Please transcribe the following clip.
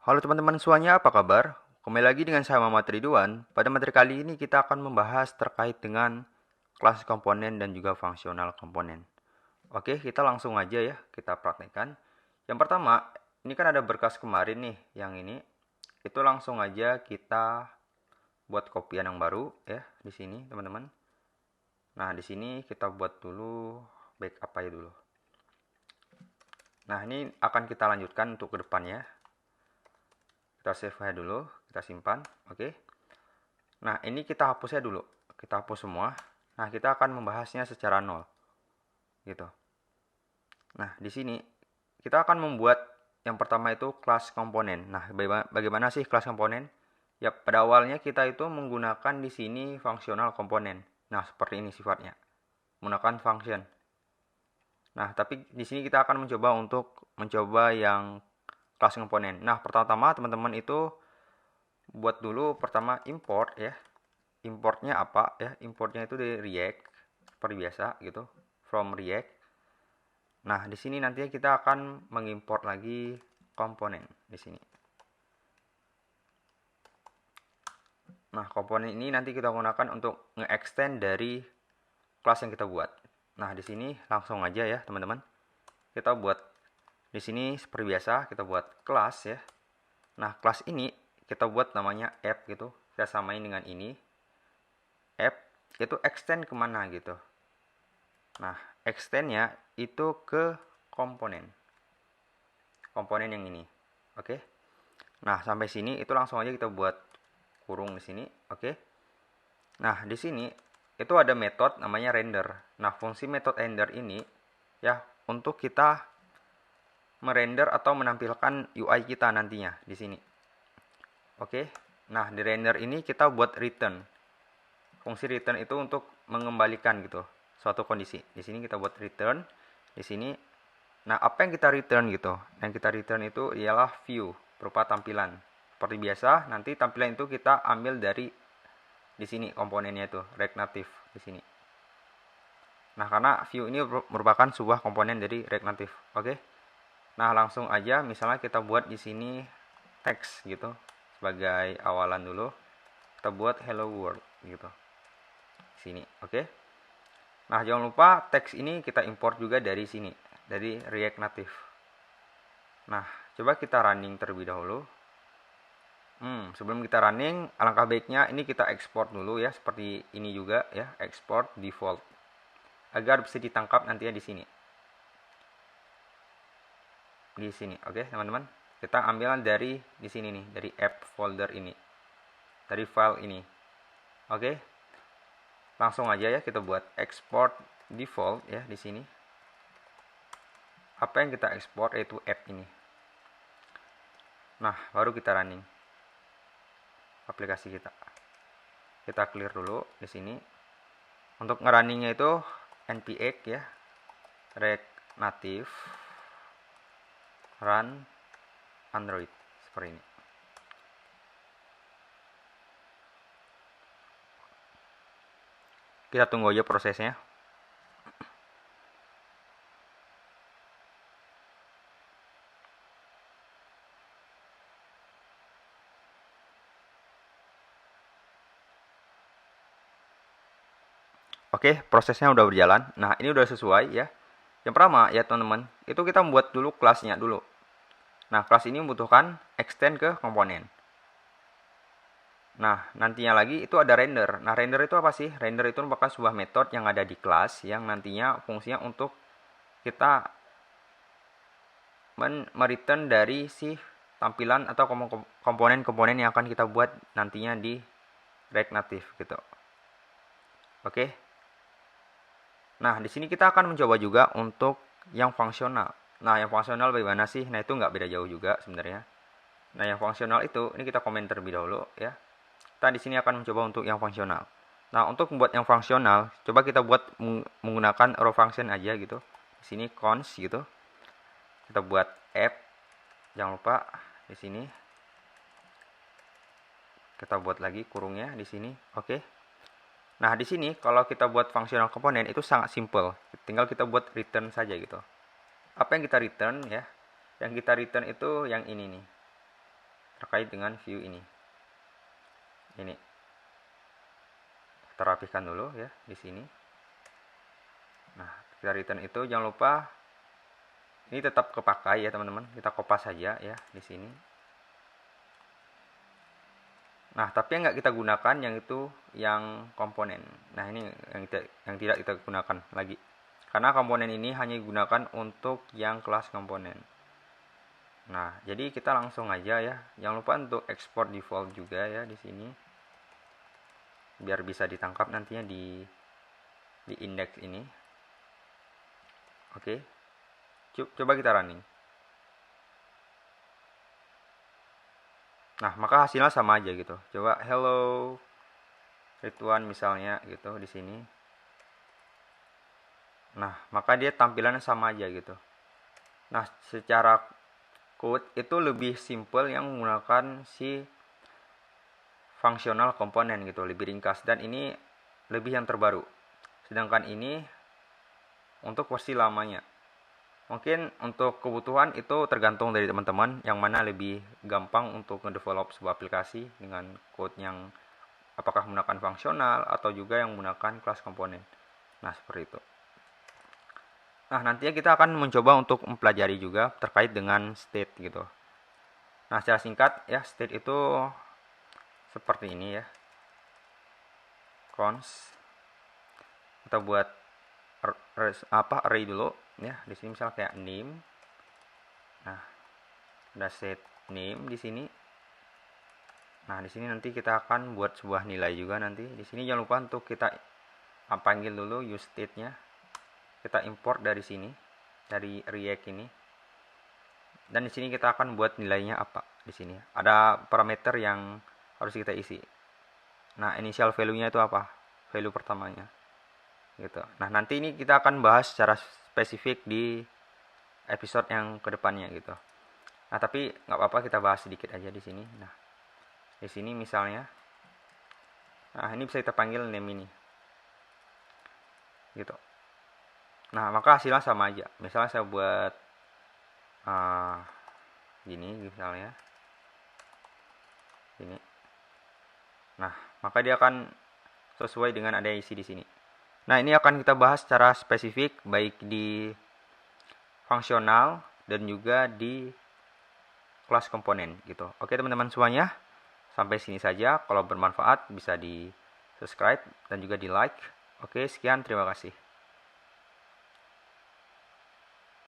Halo teman-teman semuanya, apa kabar? Kembali lagi dengan saya Muhammad Ridwan. Pada materi kali ini kita akan membahas terkait dengan kelas komponen dan juga fungsional komponen. Oke, kita langsung aja ya, kita praktekkan. Yang pertama, ini kan ada berkas kemarin nih, yang ini. Itu langsung aja kita buat kopian yang baru ya, di sini teman-teman. Nah, di sini kita buat dulu backup aja dulu. Nah, ini akan kita lanjutkan untuk ke depannya. Kita save aja dulu, kita simpan, oke. Nah, ini kita hapusnya dulu. Kita hapus semua. Nah, kita akan membahasnya secara nol. Gitu. Nah, di sini kita akan membuat yang pertama itu kelas komponen. Nah, bagaimana sih kelas komponen? Ya, pada awalnya kita itu menggunakan di sini fungsional komponen. Nah, seperti ini sifatnya. Menggunakan function. Nah, tapi di sini kita akan mencoba yang kelas komponen. Nah, pertama-tama teman-teman itu buat dulu pertama import ya. Importnya apa ya? Importnya itu dari React seperti biasa gitu, from React. Nah, di sini nanti kita akan mengimport lagi komponen di sini. Nah, komponen ini nanti kita gunakan untuk nge-extend dari kelas yang kita buat. Nah, di sini langsung aja ya, teman-teman. Kita buat di sini seperti biasa, kita buat kelas ya. Nah, kelas ini kita buat namanya app gitu. Kita samain dengan ini. App itu extend kemana gitu. Nah, extendnya itu ke komponen. Komponen yang ini. Oke. Nah, sampai sini itu langsung aja kita buat kurung di sini, oke. Nah, di sini itu ada metode namanya render. Nah, fungsi metode render ini ya untuk kita merender atau menampilkan UI kita nantinya di sini. Oke. Nah, di render ini kita buat return. Fungsi return itu untuk mengembalikan gitu suatu kondisi. Di sini kita buat return. Di sini nah, apa yang kita return gitu? Yang kita return itu ialah view berupa tampilan. Seperti biasa, nanti tampilan itu kita ambil dari di sini komponennya itu React Native di sini. Nah, karena view ini merupakan sebuah komponen dari React Native. Oke. Nah, langsung aja misalnya kita buat di sini teks gitu sebagai awalan dulu. Kita buat hello world gitu. Di sini, oke. Nah, jangan lupa teks ini kita import juga dari sini, dari React Native. Nah, coba kita running terlebih dahulu. Sebelum kita running, alangkah baiknya ini kita ekspor dulu ya, seperti ini juga ya, export default. Agar bisa ditangkap nantinya di sini. Di sini, oke teman-teman. Kita ambil dari di sini nih, dari app folder ini. Dari file ini. Oke. Langsung aja ya kita buat export default ya di sini. Apa yang kita ekspor yaitu app ini. Nah, baru kita running aplikasi kita. Kita clear dulu di sini. Untuk ngerunningnya itu npx ya, React Native run Android seperti ini. Kita tunggu aja prosesnya. Oke, prosesnya udah berjalan. Nah, ini udah sesuai ya. Yang pertama ya teman-teman, itu kita membuat dulu kelasnya dulu. Nah, kelas ini membutuhkan extend ke komponen. Nah, nantinya lagi itu ada render. Nah, render itu apa sih? Render itu merupakan sebuah metode yang ada di kelas yang nantinya fungsinya untuk kita mereturn dari si tampilan atau komponen-komponen yang akan kita buat nantinya di React Native gitu. Oke. Nah, di sini kita akan mencoba juga untuk yang fungsional. Nah, yang fungsional bagaimana sih? Nah, itu nggak beda jauh juga sebenarnya. Nah, yang fungsional itu ini kita komen terlebih dahulu ya. Kita di sini akan mencoba untuk yang fungsional. Nah, untuk membuat yang fungsional, coba kita buat menggunakan raw function aja gitu. Di sini const gitu. Kita buat app. Jangan lupa di sini. Kita buat lagi kurungnya di sini. Oke. Nah, di sini kalau kita buat fungsional komponen itu sangat simple. Tinggal kita buat return saja gitu. Apa yang kita return ya? Yang kita return itu yang ini nih. terkait dengan view ini. Ini kita rapikan dulu ya di sini. Nah, kita return itu jangan lupa ini tetap kepakai ya teman-teman. Kita kopas saja ya di sini. Nah, tapi yang nggak kita gunakan yang itu yang komponen. Nah, ini yang tidak kita gunakan lagi. Karena komponen ini hanya digunakan untuk yang kelas komponen. Nah, jadi kita langsung aja ya. Jangan lupa untuk export default juga ya di sini. Biar bisa ditangkap nantinya di indeks ini. Oke. Coba kita running. Nah, maka hasilnya sama aja gitu. Coba hello Ridwan misalnya gitu di sini. Nah, maka dia tampilannya sama aja gitu. Nah, secara code itu lebih simple yang menggunakan si fungsional komponen gitu, lebih ringkas, dan ini lebih yang terbaru. Sedangkan ini untuk versi lamanya. Mungkin untuk kebutuhan itu tergantung dari teman-teman yang mana lebih gampang untuk ngedevelop sebuah aplikasi dengan code yang apakah menggunakan fungsional atau juga yang menggunakan kelas komponen. Nah, seperti itu. Nah, nantinya kita akan mencoba untuk mempelajari juga terkait dengan state gitu. Nah, secara singkat ya, state itu seperti ini ya. Cons kita buat array dulu ya. Di sini misal kayak name. Nah, ada set name di sini. Nah, di sini nanti kita akan buat sebuah nilai juga nanti. Di sini jangan lupa untuk kita panggil dulu use state-nya. Kita import dari sini, dari React ini. Dan di sini kita akan buat nilainya apa di sini. Ada parameter yang harus kita isi. Nah, initial value-nya itu apa? Value pertamanya. Gitu. Nah, nanti ini kita akan bahas secara spesifik di episode yang kedepannya gitu. Nah, tapi nggak apa-apa kita bahas sedikit aja di sini. Nah, di sini misalnya, nah ini bisa kita panggil name ini, gitu. Nah, maka hasilnya sama aja. Misalnya saya buat gini misalnya, ini. Nah, maka dia akan sesuai dengan ada isi di sini. Nah, ini akan kita bahas secara spesifik baik di fungsional dan juga di kelas komponen gitu. Oke teman-teman semuanya, sampai sini saja. Kalau bermanfaat bisa di subscribe dan juga di like. Oke, sekian, terima kasih.